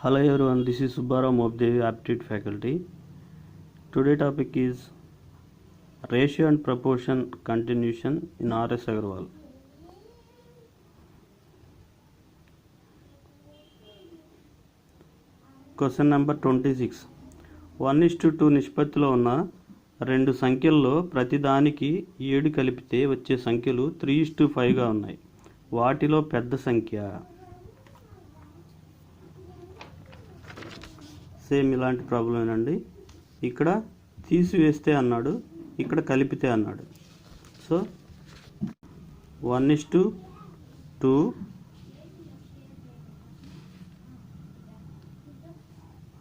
Hello everyone, this is Subbarao Mobdevi, Aptitude faculty. Today topic is ratio and proportion continuation in R.S. Agarwal. Question number 26. 1:2 నిష్పత్తిలో ఉన్న రెండు సంఖ్యల్లో ప్రతిదానికి 7 కలిపితే వచ్చే సంఖ్యలు 3:5గా ఉన్నాయి. వాటిలో పెద్ద సంఖ్య సేమ్ ఇలాంటి ప్రాబ్లమేనండి. ఇక్కడ తీసివేస్తే అన్నాడు, ఇక్కడ కలిపితే అన్నాడు. సో 1:2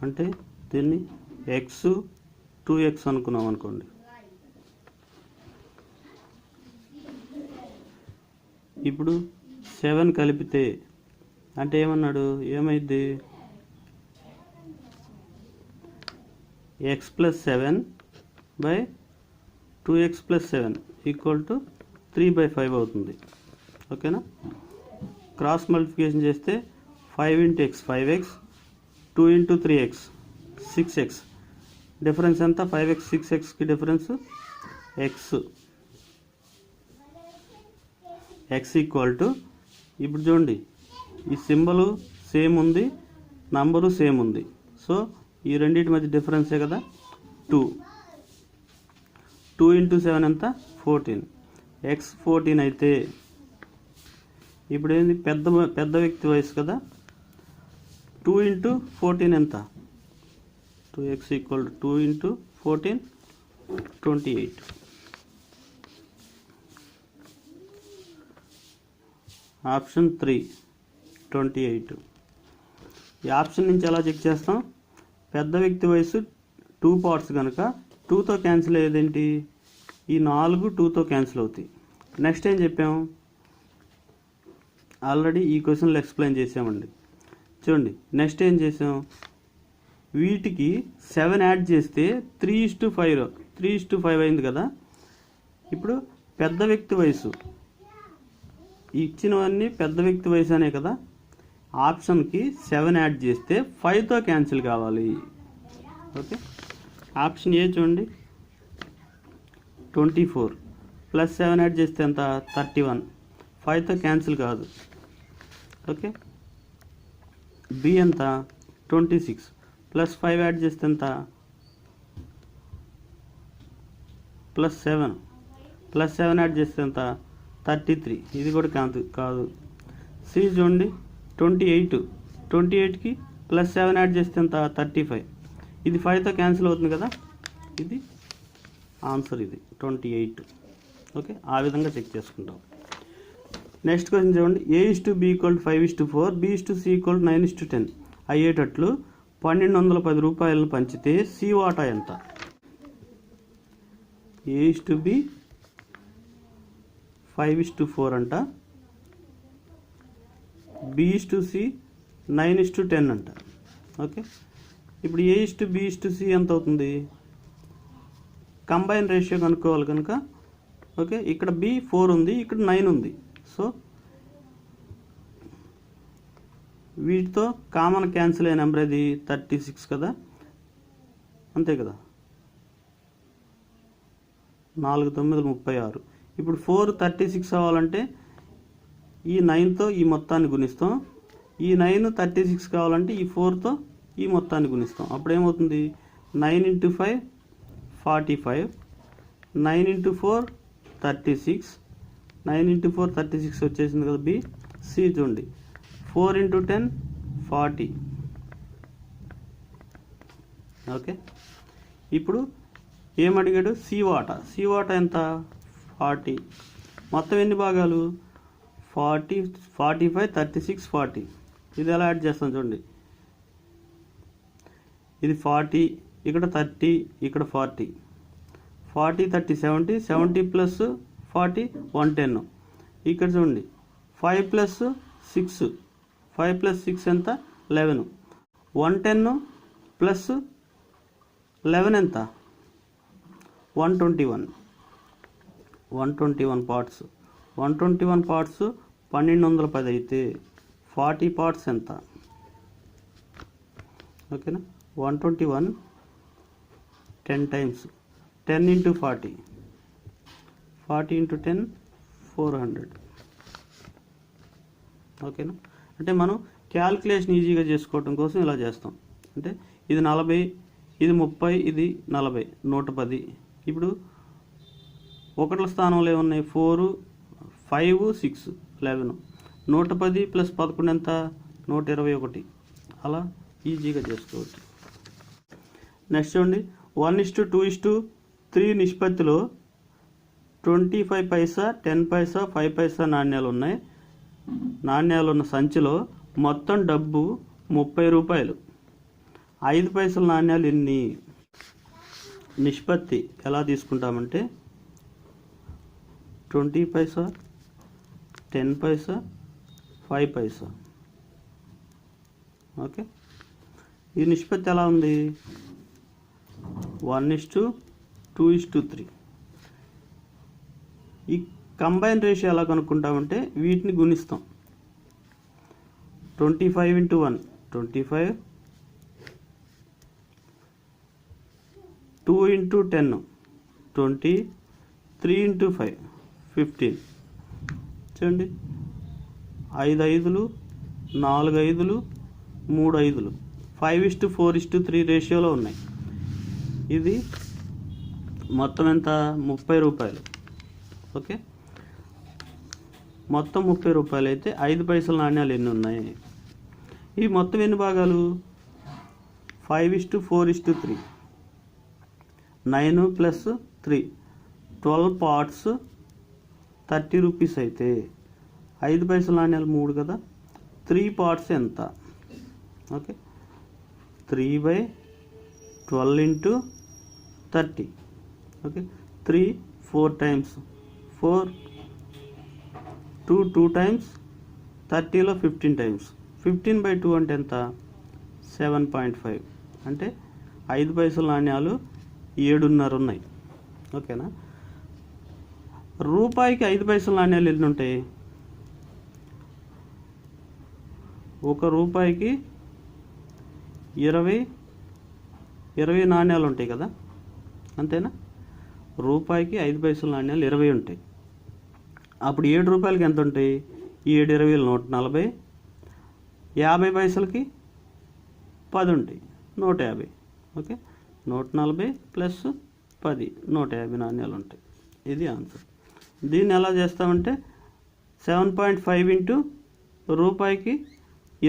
అంటే దీన్ని x 2x అనుకున్నాం అనుకోండి. ఇప్పుడు 7 కలిపితే అంటే ఏమన్నాడు, ఏమైంది? x plus 7 by 2x plus 7 equal to 3/5 అవుతుంది. ఓకేనా? క్రాస్ మల్టిప్లికేషన్ చేస్తే 5 into x 5x, 2 into 3x 6x. Difference ఎంత? 5x 6xకి డిఫరెన్స్ x ఈక్వల్ టు, ఇప్పుడు చూడండి ఈ సింబలు సేమ్ ఉంది, నంబరు సేమ్ ఉంది. సో ఈ రెండింటి మధ్య డిఫరెన్సే కదా 2 into 7 ఎంత? 14. x 14 అయితే ఇప్పుడు ఏంది? పెద్ద వ్యక్తి వయసు కదా. 2 into 14 ఎంత? 2x equal to 2 into 14 28. Option 3 28. ఈ ఆప్షన్ నుంచి ఎలా చెక్ చేస్తాం? పెద్ద వ్యక్తి వయసు 2 పార్ట్స్ కనుక 2తో క్యాన్సిల్ అయ్యేదేంటి? ఈ 4 2తో క్యాన్సిల్ అవుతాయి. నెక్స్ట్ ఏం చెప్పాము? ఆల్రెడీ ఈ క్వశ్చన్లో ఎక్స్ప్లెయిన్ చేసామండి. చూడండి నెక్స్ట్ ఏం చేసాం? వీటికి 7 యాడ్ చేస్తే 3:5 అయింది కదా. ఇప్పుడు పెద్ద వ్యక్తి వయసు ఇచ్చినవన్నీ పెద్ద వ్యక్తి వయసు అనే కదా. ఆప్షన్కి 7 యాడ్ చేస్తే 5తో క్యాన్సిల్ కావాలి. ఓకే, ఆప్షన్ ఏ చూడండి 24 ప్లస్ 7 యాడ్ చేస్తే ఎంత? 31. 5తో క్యాన్సిల్ కాదు. ఓకే, బి ఎంత? 26 ప్లస్ 5 యాడ్ చేస్తే ఎంత? +7 ప్లస్ 7 యాడ్ చేస్తే ఎంత? 33. ఇది కూడా కాదు. సి చూడండి 28కి ప్లస్ 7 యాడ్ చేస్తే ఎంత? 35. ఇది 5తో క్యాన్సిల్ అవుతుంది కదా. ఇది ఆన్సర్, ఇది 28. ఓకే, ఆ విధంగా చెక్ చేసుకుంటాం. నెక్స్ట్ క్వశ్చన్ చూడండి. a:b = 5:4, b:c = 9:10 అయ్యేటట్లు 1210 రూపాయలను పంచితే సి వాటా ఎంత? a:b 5:4 అంట, b:c 9:10 అంట. ఓకే, ఇప్పుడు a:b:c ఎంత అవుతుంది? కంబైన్ రేషియో కనుక్కోవాలి కనుక ఓకే, ఇక్కడ b 4 ఉంది, ఇక్కడ 9 ఉంది. సో వీటితో కామన్ క్యాన్సిల్ అయిన నెంబర్ అది 36 కదా, అంతే కదా. 4 9 36. ఇప్పుడు 4 36 అవ్వాలంటే ఈ 9తో ఈ మొత్తాన్ని గుణిస్తాం. ఈ 9 36 కావాలంటే ఈ 4తో ఈ మొత్తాన్ని గుణిస్తాం. అప్పుడు ఏమవుతుంది? 9 into 5 45, 9 into 4 36, 9 into 4 36 వచ్చేసింది కదా. బి సి చూడండి 4 into 10 40. ఓకే, ఇప్పుడు ఏమడిగాడు? సి వాటా ఎంత? 40. మొత్తం ఎన్ని భాగాలు? 40 45 36 40. ఇది ఎలా యాడ్ చేస్తాం చూడండి. ఇది 40, ఇక్కడ 30, ఇక్కడ 40. 40 30 70, 70 + 40 110. ఇక్కడ చూడండి 5 + 6, 5 + 6 ఎంత? 11. 110 + 11 ఎంత? 121 పార్ట్స్. 121 పార్ట్స్ 1210 అయితే 40 పార్ట్స్ ఎంత? ఓకేనా. 121 10 టైమ్స్, 10 into 40, 40 into 10 400. ఓకేనా. అంటే మనం క్యాల్కులేషన్ ఈజీగా చేసుకోవటం కోసం ఇలా చేస్తాం. అంటే ఇది 40, ఇది 30, ఇది 40, 110. ఇప్పుడు ఒకట్ల స్థానంలో ఏమున్నాయి? 4, 5, 6, 11. 110 + 11 ఎంత? 121. అలా ఈజీగా చేసుకోవచ్చు. నెక్స్ట్ చూడండి, 1:2:3 నిష్పత్తిలో 25 పైసా, 10 పైసా, 5 పైసా నాణ్యాలు ఉన్నాయి. నాణ్యాలు ఉన్న సంచిలో మొత్తం డబ్బు 30 రూపాయలు. 5 పైసల నాణ్యాలు ఎన్ని? నిష్పత్తి ఎలా తీసుకుంటామంటే 20 పైసా, 10 పైసా, 5 పైసా. ఓకే, ఈ నిష్పత్తి ఎలా ఉంది? 1:2:3. ఈ కంబైన్ రేషియో ఎలా కనుక్కుంటామంటే వీటిని గుణిస్తాం. 25 into 1 25, 2 into 10 20, 3 into 5 15. చూడండి, 5 5లు, 4 5లు, 3 5లు, 5:4:3 రేషియోలో ఉన్నాయి. ఇది మొత్తం ఎంత? 30 రూపాయలు. ఓకే, మొత్తం 30 రూపాయలు అయితే 5 పైసల నాణ్యాలు ఎన్ని ఉన్నాయి? ఈ మొత్తం ఎన్ని భాగాలు? 5:4:3, 9 + 3, 12 పార్ట్స్ 30 రూపీస్ అయితే 5 పైసల నాణ్యాలు 3 కదా. 3 పార్ట్స్ ఎంత? Okay, 3/12 into 30. Okay, 3 4 times, 4 2 times, 30లో 15 times. 15/2 అంటే ఎంత? 7.5. అంటే 5 పైసల నాణ్యాలు 7.5 ఉన్నాయి. ఓకేనా. రూపాయికి 5 పైసల నాణ్యాలు ఎన్ని ఉంటాయి? ₹1 20 నాణ్యాలు ఉంటాయి కదా, అంతేనా. రూపాయికి 5 పైసల నాణ్యాలు 20 ఉంటాయి. అప్పుడు 7 రూపాయలకి ఎంత ఉంటాయి? 7 20లు 140, 50 పైసలకి 10 ఉంటాయి, 150. ఓకే, 140 + 10 150 నాణ్యాలు ఉంటాయి. ఇది ఆన్సర్. దీన్ని ఎలా చేస్తామంటే 7.5 into రూపాయికి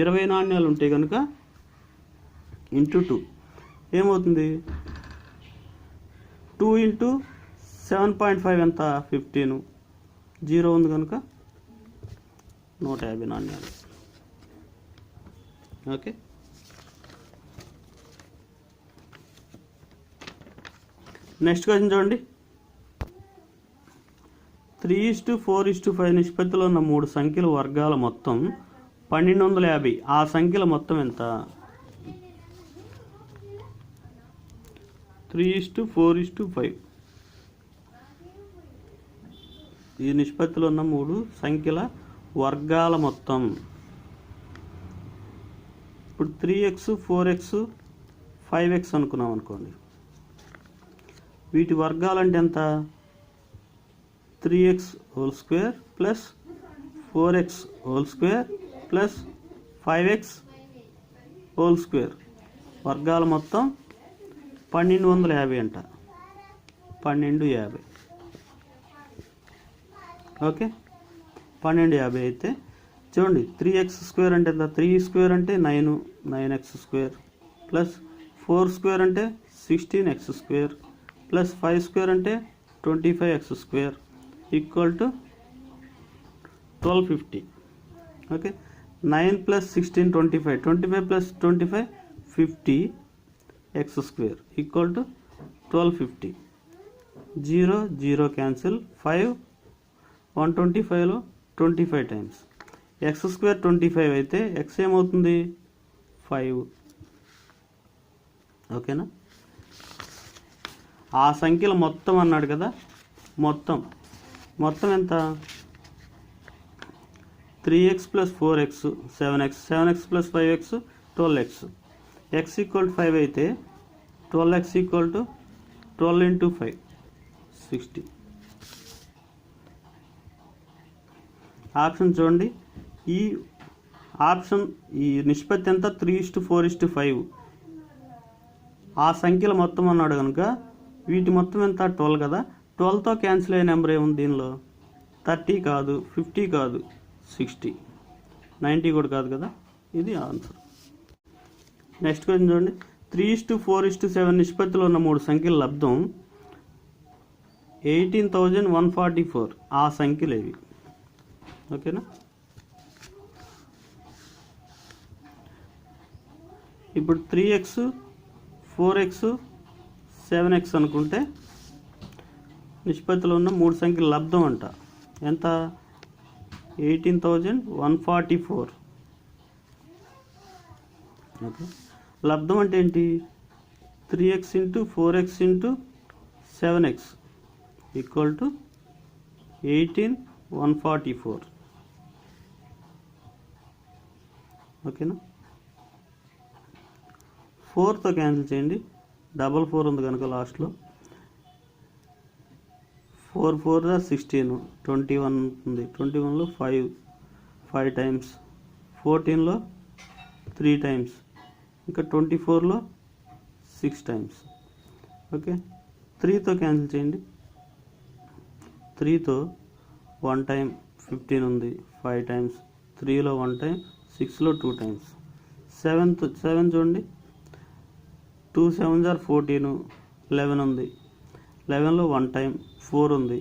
20 నాణ్యాలు ఉంటాయి కనుక into 2 ఏమవుతుంది? 2 into 7.5 ఎంత? 15. 0 ఉంది కనుక 150 నాణ్యాలు. ఓకే, నెక్స్ట్ క్వశ్చన్ చూడండి. 3:4:5 నిష్పత్తిలో ఉన్న 3 సంఖ్యల వర్గాల మొత్తం 1250. ఆ సంఖ్యల మొత్తం ఎంత? 3:4:5 ఈ నిష్పత్తిలో ఉన్న 3 సంఖ్యల వర్గాల మొత్తం. ఇప్పుడు 3x, 4x, 5x అనుకున్నాం అనుకోండి. వీటి వర్గాలంటే ఎంత? 3x² + 4x² + 5x² వర్గాల మొత్తం 1250 అంట. 1250. ఓకే, 1250 అయితే చూడండి, 3x² అంటే ఎంత? 3² అంటే 9x² + 4² అంటే 16x² + 5² అంటే 25x² = 1250. Okay, 9 + 16 25, 25 + 25 50x² = 1250. 0 0 cancel, 5 125లో 25 times. x² 25 అయితే x ఏమవుతుంది? 5. ఓకేనా. ఆ సంఖ్యలు మొత్తం అన్నాడు కదా, మొత్తం ఎంత? 3x + 4x 7x, 7x + 5x 12x, X equal to 5 అయితే 12x equal to 12 into 5 60. Option చూడండి, ఈ ఆప్షన్ ఈ నిష్పత్తి ఎంత 3:4:5. ఆ సంఖ్యల మొత్తం అన్నాడు కనుక వీటి మొత్తం ఎంత 12 కదా. 12తో క్యాన్సిల్ అయ్యే నెంబర్ ఏముంది దీనిలో? 30 కాదు, 50 కాదు, 60, 90 కూడా కాదు కదా. ఇది ఆన్సర్. నెక్స్ట్ క్వశ్చన్ చూడండి, 3:4:7 నిష్పత్తిలో ఉన్న 3 సంఖ్యల లబ్ధం 18,144. ఆ సంఖ్యలు ఏవి? ఓకేనా. ఇప్పుడు 3x 4x 7x అనుకుంటే నిష్పత్తిలో ఉన్న 3 సంఖ్యల లబ్ధం అంట ఎంత? 18,144. ఓకే, లబ్ధం అంటే ఏంటి? 3x into 4x into 7x equal to 18,144. ఓకేనా. 4తో క్యాన్సిల్ చేయండి, 4 ఉంది కనుక లాస్ట్లో. 4 4 16, 21 ఉంది. 21లో 5 టైమ్స్, 14లో 3 టైమ్స్, ఇంకా 24లో 6 టైమ్స్. ఓకే, 3తో క్యాన్సిల్ చేయండి. 3తో 1 టైం 15 ఉంది, 5 టైమ్స్, 3లో 1 టైం, 6లో 2 టైమ్స్. 7 చూడండి, 2 7s are 14, 11 ఉంది. 11లో 1 టైం, 4 ఉంది,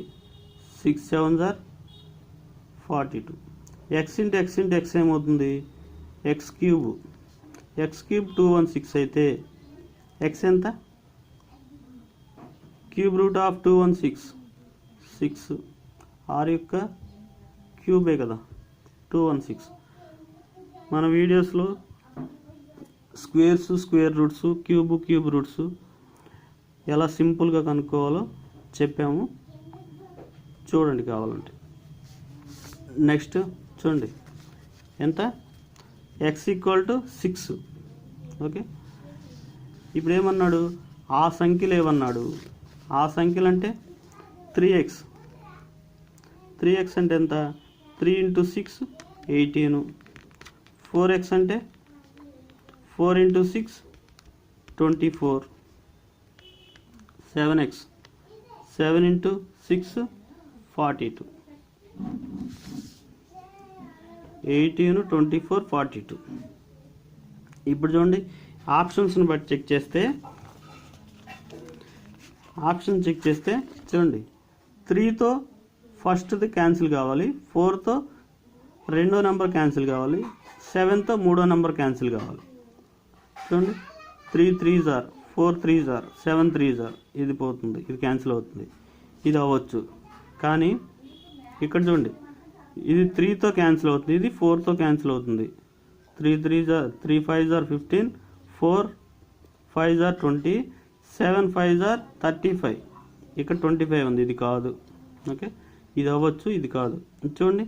6 7s are 42. x into x ఏమవుతుంది? x cube. x క్యూబ్ 216 అయితే x ఎంత? Cube root of 216 6. r యొక్క క్యూబే కదా 216. మన వీడియోస్లో squares, square roots, cube roots ఎలా సింపుల్గా కనుక్కోవాలో చెప్పాము, చూడండి కావాలంటే. నెక్స్ట్ చూడండి ఎంత? x equal to 6. ఓకే, ఇప్పుడు ఏమన్నాడు? ఆ సంఖ్యలు ఏమన్నాడు? ఆ సంఖ్యలు అంటే 3x. 3x అంటే ఎంత? 3 ఇంటూ 6 18. 4x అంటే 4 ఇంటూ 6 24. 7x 7 into 6 42. 18 24 42. ఇప్పుడు చూడండి, ఆప్షన్స్ని బట్టి చెక్ చేస్తే చూడండి, 3తో ఫస్ట్ది క్యాన్సిల్ కావాలి, 4తో రెండో నెంబర్ క్యాన్సిల్ కావాలి, 7తో మూడో నెంబర్ క్యాన్సిల్ కావాలి. చూడండి, 3 3s are 4 3s are 7 3s are, ఇది పోతుంది, ఇది క్యాన్సిల్ అవుతుంది, ఇది అవ్వచ్చు. కానీ ఇక్కడ చూడండి, ఇది 3తో క్యాన్సిల్ అవుతుంది, ఇది 4తో క్యాన్సిల్ అవుతుంది. 3 3s are 3 5s are 15, 4 5s are 20, 7 5s are 35. ఇక్కడ 25 ఉంది, ఇది కాదు. ఓకే, ఇది అవ్వచ్చు, ఇది కాదు. చూడండి,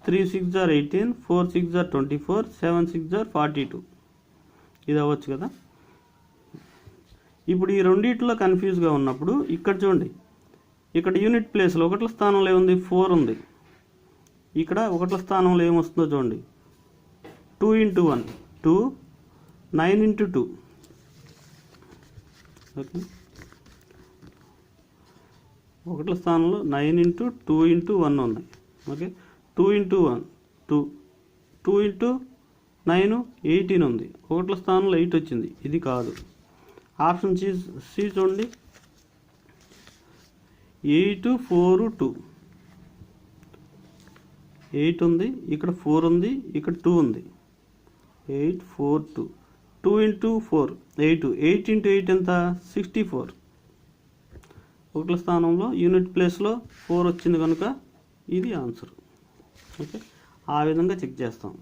3 6s are 18, 4 6s are 24, 7 6s are 42. ఇది అవ్వచ్చు కదా. ఇప్పుడు ఈ రెండిట్లో కన్ఫ్యూజ్గా ఉన్నప్పుడు ఇక్కడ చూడండి, ఇక్కడ యూనిట్ ప్లేస్లో ఒకట్ల స్థానంలో ఏముంది? 4 ఉంది. ఇక్కడ ఒకట్ల స్థానంలో ఏమొస్తుందో చూడండి, 2 ఇంటూ 1 2, 9 ఇంటూ 2. ఓకే, ఒకట్ల స్థానంలో 9 ఇంటూ 2 ఇంటూ 1 ఉన్నాయి. ఓకే, 2 ఇంటూ 1 2, 2 ఇంటూ 9 18 ఉంది. ఒకట్ల స్థానంలో 8 వచ్చింది, ఇది కాదు. ఆప్షన్ సి చూడండి, 8 4 2. 8 ఉంది, ఇక్కడ 4 ఉంది, ఇక్కడ 2 ఉంది. 8 4 2. 2 ఇంటూ 4 8. 8 ఇంటూ 8 ఎంత? 64. ఒకట్ల స్థానంలో యూనిట్ ప్లేస్లో 4 వచ్చింది కనుక ఇది ఆన్సర్. ఓకే, ఆ విధంగా చెక్ చేస్తాం.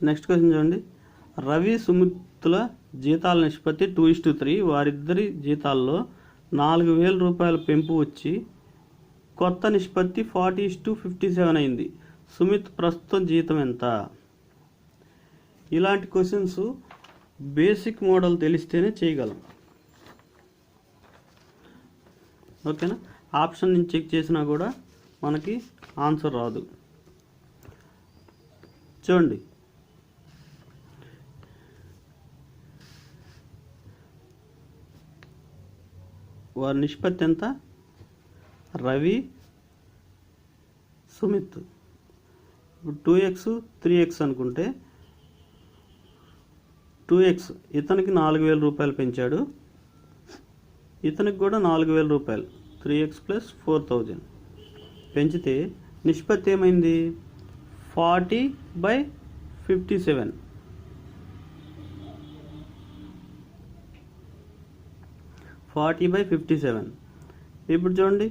నెక్స్ట్ క్వశ్చన్ చూడండి, రవి సుమిత్తుల జీతాల నిష్పత్తి 2:3. వారిద్దరి జీతాల్లో 4,000 రూపాయల పెంపు వచ్చి కొత్త నిష్పత్తి 40:57 అయింది. సుమిత్ ప్రస్తుతం జీతం ఎంత? ఇలాంటి క్వశ్చన్స్ బేసిక్ మోడల్ తెలిస్తేనే చేయగలం. ఓకేనా? ఆప్షన్ నుంచి చెక్ చేసినా కూడా మనకి ఆన్సర్ రాదు. చూడండి, వారి నిష్పత్తి ఎంత? రవి, సుమిత్. ఇప్పుడు 2x 3x అనుకుంటే 2x ఇతనికి 4000 రూపాయలు పెంచాడు, ఇతనికి కూడా 4000 రూపాయలు, 3x + 4000 పెంచితే నిష్పత్తి ఏమైంది? 40/57. 40/57. ఇప్పుడు చూడండి,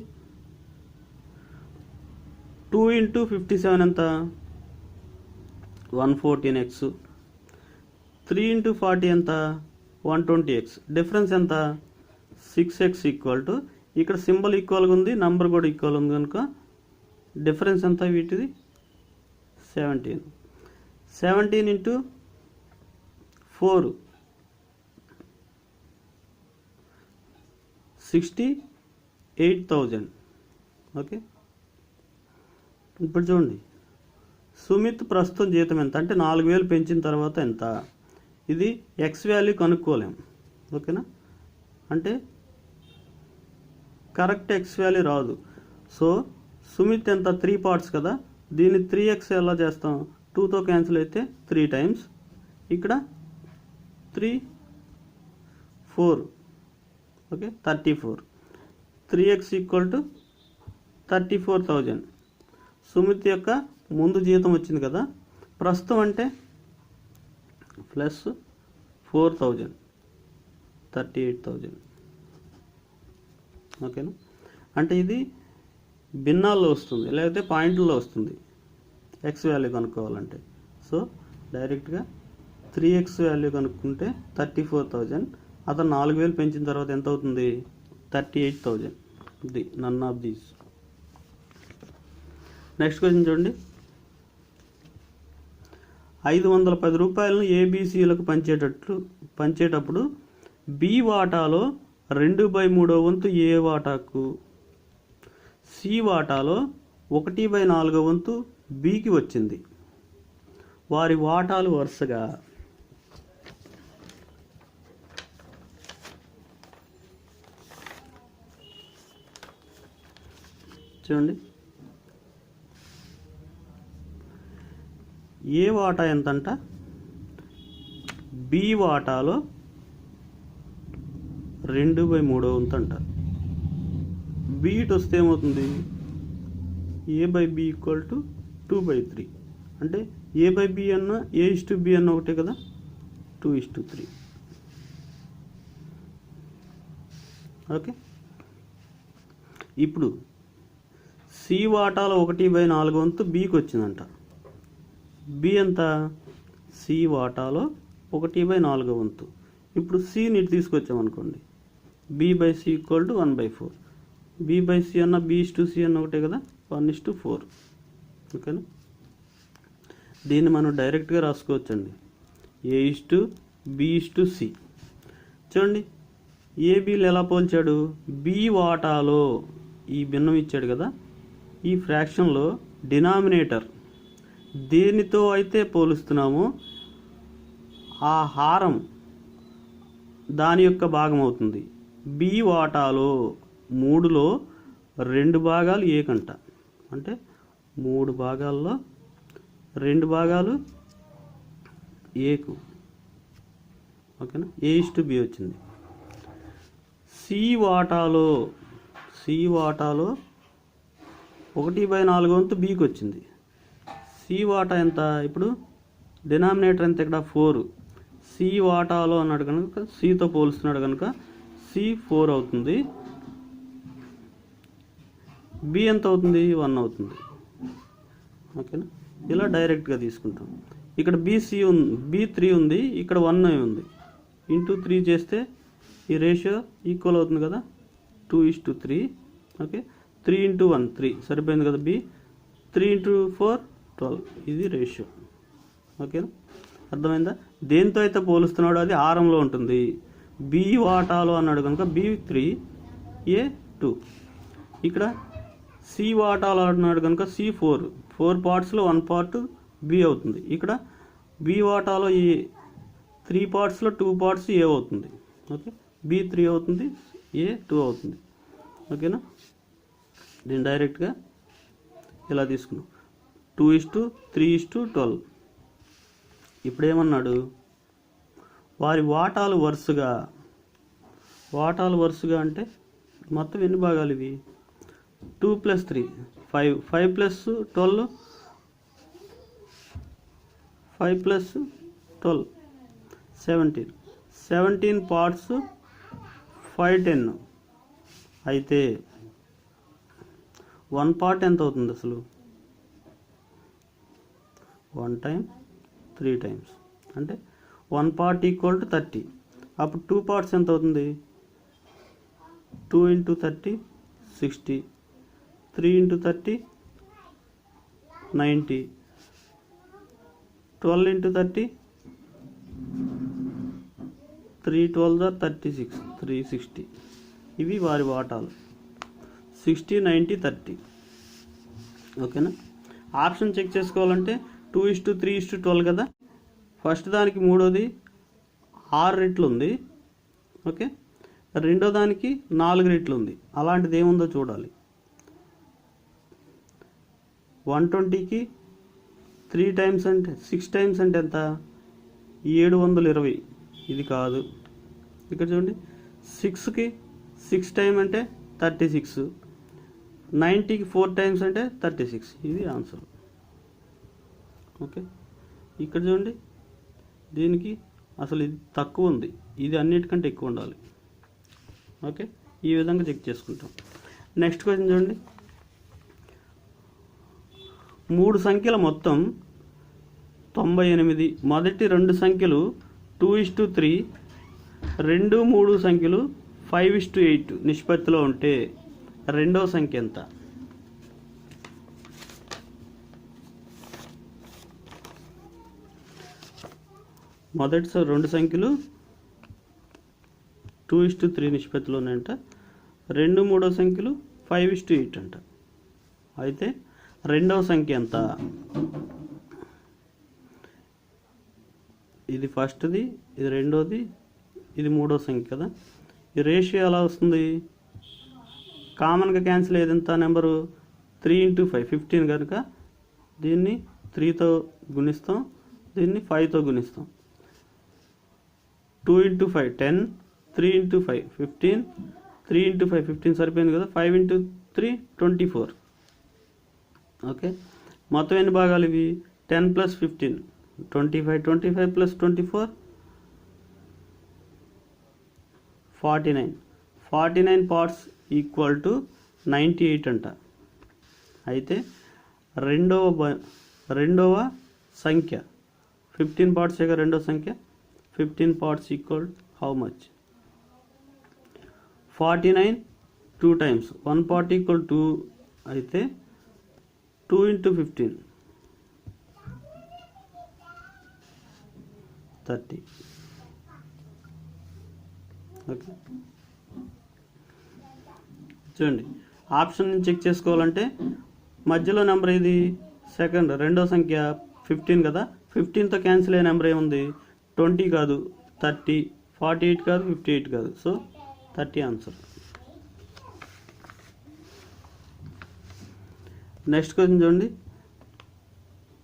2 × 57 ఎంత? 114x. 3 × 40 ఎంత? 120x. డిఫరెన్స్ ఎంత? 6x = ఇక్కడ సింబల్ ఈక్వల్గా ఉంది, నంబర్ కూడా ఈక్వల్ ఉంది కనుక డిఫరెన్స్ ఎంత వీటిది? 17. 17 × 4 68,000. ఓకే, ఇప్పుడు చూడండి, సుమిత్ ప్రస్తుతం జీతం ఎంత అంటే 4000 పెంచిన తర్వాత ఎంత? ఇది ఎక్స్ వాల్యూ కనుక్కోలేం. ఓకేనా? అంటే కరెక్ట్ ఎక్స్ వాల్యూ రాదు. సో సుమిత్ ఎంత? 3 పార్ట్స్ కదా, దీన్ని 3x ఎలా చేస్తాం? 2తో క్యాన్సిల్ అయితే 3 టైమ్స్, ఇక్కడ 3 4. ఓకే, 34. 3x = 34,000. సుమిత్ యొక్క ముందు జీతం వచ్చింది కదా, ప్రస్తుతం అంటే +4,000 38,000. ఓకేనా? అంటే ఇది భిన్నాల్లో వస్తుంది, లేకపోతే పాయింట్లో వస్తుంది ఎక్స్ వాల్యూ కనుక్కోవాలంటే. సో డైరెక్ట్గా 3x వాల్యూ కనుక్కుంటే 34,000, అతను 4000 పెంచిన తర్వాత ఎంత అవుతుంది? 38,000. ఇది none of these. Next question చూడండి, 510 రూపాయలను ఏబిసిలకు పంచేటప్పుడు బి వాటాలో 2/3 వంతు ఏ వాటాకు, సి వాటాలో 1/4 వంతు బికి వచ్చింది. వారి వాటాలు వరుసగా చూడండి, ఏ వాటా ఎంతంట? బి వాటాలో 2/3 వంతు అంట. బి ఇటు వస్తే ఏమవుతుంది? a/b = 2/3. అంటే a/b అన్న a/b అన్న ఒకటే కదా, 2:3. ఓకే, ఇప్పుడు సి వాటాలో 1/4 వంతు బికి వచ్చిందంట. బి ఎంత? సి వాటాలో 1/4 వంతు. ఇప్పుడు సిని తీసుకొచ్చామనుకోండి, b/c = 1/4. b/c అన్న b/c అన్న ఒకటే కదా, 1:4. ఓకేనా? దీన్ని మనం డైరెక్ట్గా రాసుకోవచ్చండి, a/b/c. చూడండి, ఏబీలు ఎలా పోల్చాడు? బి వాటాలో ఈ భిన్నం ఇచ్చాడు కదా, ఈ ఫ్రాక్షన్లో డినామినేటర్ దేనితో అయితే పోలుస్తున్నామో ఆ హారం దాని యొక్క భాగం అవుతుంది. బి వాటాలో 3లో 2 భాగాలు ఏ కంట, అంటే 3 భాగాల్లో 2 భాగాలు ఏకు. ఓకేనా? a/b వచ్చింది. సి వాటాలో 1/4 వంతు బికి వచ్చింది. సి వాటా ఎంత? ఇప్పుడు డినామినేటర్ ఎంత? ఇక్కడ 4. సి వాటాలో అన్నాడు కనుక సితో పోలుస్తున్నాడు కనుక సి 4 అవుతుంది. బి ఎంత అవుతుంది? 1 అవుతుంది. ఓకేనా? ఇలా డైరెక్ట్గా తీసుకుంటాం. ఇక్కడ బి3 ఉంది, ఇక్కడ 1 ఉంది. ఇంటూ 3 చేస్తే ఈ రేషియో ఈక్వల్ అవుతుంది కదా, 2:3. ఓకే, 3 × 1 3 సరిపోయింది కదా. బి 3 × 4 12. ఇది రేషియో. ఓకేనా? అర్థమైందా? దేంతో అయితే పోలుస్తున్నాడో అది హారంలో ఉంటుంది. బి వాటాలు అన్నాడు కనుక B3 A2. ఇక్కడ సి వాటాలు అన్నాడు కనుక C4. 4 పార్ట్స్లో 1 పార్ట్ బి అవుతుంది. ఇక్కడ బి వాటాలో ఈ 3 పార్ట్స్లో 2 పార్ట్స్ ఏ అవుతుంది. ఓకే, B3 అవుతుంది, A2 అవుతుంది. ఓకేనా? దీన్ని డైరెక్ట్గా ఇలా తీసుకున్నాం. 2:3:12. ఇప్పుడు ఏమన్నాడు? వారి వాటాలు వరుసగా అంటే మొత్తం ఎన్ని భాగాలు ఇవి? 2 + 3 5, 5 + 12 5 + 12 17 పార్ట్స్ 5 10. అయితే 1 పార్ట్ ఎంత అవుతుంది అసలు? 1 టైమ్ 3 టైమ్స్ అంటే 1 పార్ట్ = 30. అప్పుడు 2 పార్ట్స్ ఎంత అవుతుంది? 2 × 30 60, 3 × 30 90, 12 × 30 3 12 36, 360. ఇవి వారి వాటాలు. 60 90 30. ఓకేనా? ఆప్షన్ చెక్ చేసుకోవాలంటే 2:3:12 కదా. ఫస్ట్ దానికి మూడోది 6 రెట్లు ఉంది. ఓకే, రెండో దానికి 4 రెట్లు ఉంది. అలాంటిది ఏముందో చూడాలి. 120కి 3 టైమ్స్ అంటే 6 టైమ్స్ అంటే ఎంత? 720. ఇది కాదు. ఇక్కడ చూడండి, 6కి 6 టైమ్ అంటే 36, 90కి 4 టైమ్స్ అంటే 36. ఇది ఆన్సర్. ఓకే, ఇక్కడ చూడండి, దీనికి అసలు ఇది తక్కువ ఉంది, ఇది అన్నిటికంటే ఎక్కువ ఉండాలి. ఓకే, ఈ విధంగా చెక్ చేసుకుంటాం. నెక్స్ట్ క్వశ్చన్ చూడండి. 3 సంఖ్యల మొత్తం 98. మొదటి 2 సంఖ్యలు 2:3, 2 3 సంఖ్యలు 5:8 నిష్పత్తిలో ఉంటే రెండవ సంఖ్య ఎంత? మొదటి 2 సంఖ్యలు 2:3 నిష్పత్తిలో ఉన్నాయంట. 2 3 సంఖ్యలు 5:8 అంట. అయితే రెండవ సంఖ్య ఎంత? ఇది ఫస్ట్ది, ఇది రెండోది, ఇది మూడో సంఖ్య కదా. ఈ రేషియో ఎలా వస్తుంది? కామన్గా క్యాన్సిల్ అయ్యేది ఎంత నెంబరు? 3 × 5 15 కనుక దీన్ని 3తో గుణిస్తాం, దీన్ని 5తో గుణిస్తాం. 2 × 5 10, 3 × 5 15, 3 × 5 15 సరిపోయింది కదా. 5 × 3 24. ఓకే, మొత్తం ఎన్ని భాగాలు ఇవి? 10 + 15 25, 25 + 24 49. 49 పార్ట్స్ = 98 అంట. అయితే రెండవ సంఖ్య 15 పార్ట్స్ రెండవ సంఖ్య 15 parts = how much? 49 2 times 1 part = 2. అయితే 2 × 15 30. ఓకే, చూడండి, ఆప్షన్ చెక్ చేసుకోవాలంటే మధ్యలో నెంబర్ ఇది రెండో సంఖ్య 15 కదా. 15తో క్యాన్సిల్ అయ్యే నెంబర్ ఏముంది? 20 కాదు, 30, 48 కాదు, 58 కాదు. So 30 answer. నెక్స్ట్ క్వశ్చన్ చూడండి.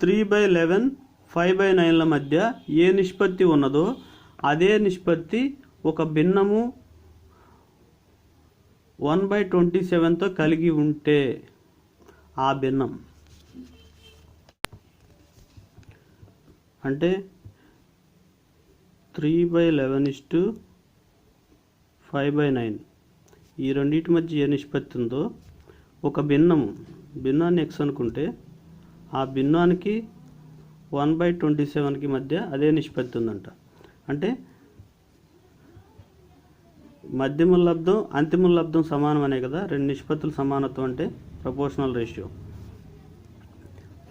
3/11 5/9ల మధ్య ఏ నిష్పత్తి ఉన్నదో అదే నిష్పత్తి ఒక భిన్నము 1/27తో కలిగి ఉంటే ఆ భిన్నం అంటే 3/11 5/9 ఈ రెండింటి మధ్య ఏ నిష్పత్తి ఉందో ఒక భిన్నాన్ని x అనుకుంటే ఆ భిన్నానికి 1/27కి మధ్య అదే నిష్పత్తి ఉందంట. అంటే మధ్యమ లబ్ధం అంతిమ లబ్ధం సమానం అనే కదా. రెండు నిష్పత్తులు సమానత్వం అంటే proportional ratio.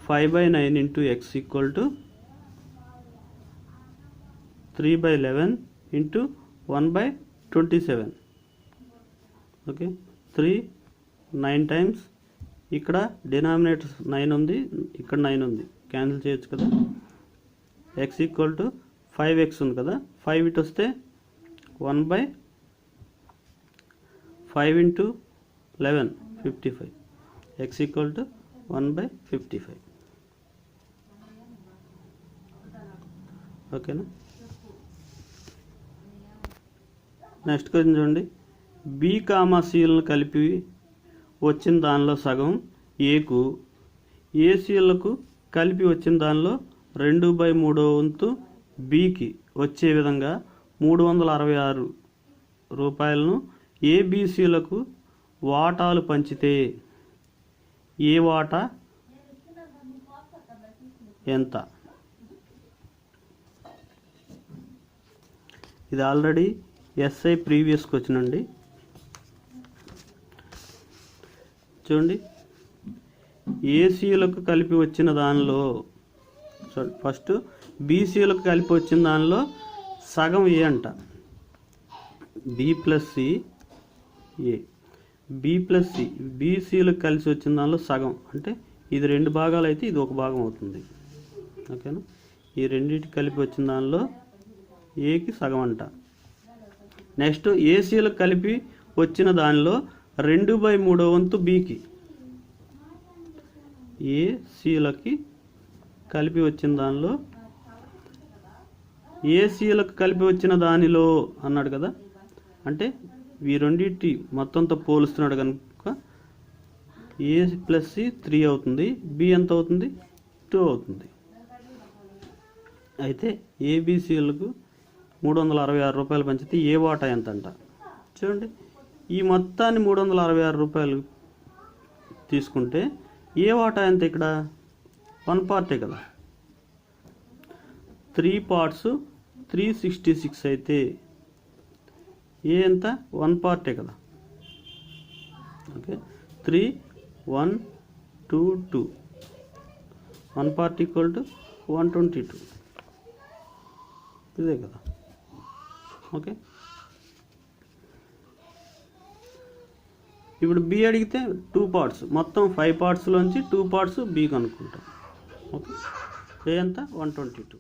5/9 × x = 3/11 into 1/27. Okay, 3 9 times. ఇక్కడ డినామినేటర్ 9 ఉంది, ఇక్కడ 9 ఉంది, క్యాన్సిల్ చేయొచ్చు కదా. x ఈక్వల్ టు 5x ఉంది కదా, 5 ఇటు వస్తే 1/5 ఇంటూ 11 55. x equal to 1/55. ఓకేనా. నెక్స్ట్ క్వశ్చన్ చూడండి. బి కామా సిలను కలిపి వచ్చిన దానిలో సగం ఏకు, ఏసీలకు కలిపి వచ్చిన దానిలో 2/3 వంతు బికి వచ్చే విధంగా 366 రూపాయలను ఏబిసిలకు వాటాలు పంచితే ఏ వాటా ఎంత? ఇది ఆల్రెడీ ఎస్ఐ ప్రీవియస్ క్వశ్చన్ అండి. చూడండి, ఏసీలకు కలిపి వచ్చిన దానిలో ఫస్ట్ బీసీలకు కలిపి వచ్చిన దానిలో సగం ఏ అంట. బి ప్లస్ సి ఏ, బి ప్లస్ సి, బీసీలకు కలిసి వచ్చిన దానిలో సగం అంటే ఇది 2 భాగాలు అయితే ఇది 1 భాగం అవుతుంది. ఓకేనా. ఈ రెండింటికి కలిపి వచ్చిన దానిలో ఏకి సగం అంట. నెక్స్ట్ ఏసీలకు కలిపి వచ్చిన దానిలో 2/3 వంతు బికి, ఏసీలకి కలిపి వచ్చిన దానిలో, ఏసీలకు కలిపి వచ్చిన దానిలో అన్నాడు కదా, అంటే ఈ రెండింటి మొత్తంతో పోలుస్తున్నాడు కనుక ఏ ప్లస్ సి 3 అవుతుంది, బి ఎంత అవుతుంది 2 అవుతుంది. అయితే ఏబిసిలకు 366 రూపాయలు పంచితే ఏ వాటా ఎంత అంట. చూడండి, ఈ మొత్తాన్ని 366 రూపాయలు తీసుకుంటే ఏ వాటా ఎంత? ఇక్కడ 1 పార్టే కదా, 3 పార్ట్స్ 366 అయితే ఏ ఎంత? 1 పార్టే కదా. ఓకే, 3 1 2 2, 1 పార్ట్ ఈక్వల్ టు 122, ఇదే కదా. ఓకే, ఇప్పుడు బి అడిగితే 2 పార్ట్స్, మొత్తం 5 పార్ట్స్లోంచి 2 పార్ట్స్ బి కనుక్కుంటాం. ఓకే, ఏ ఎంత? 122.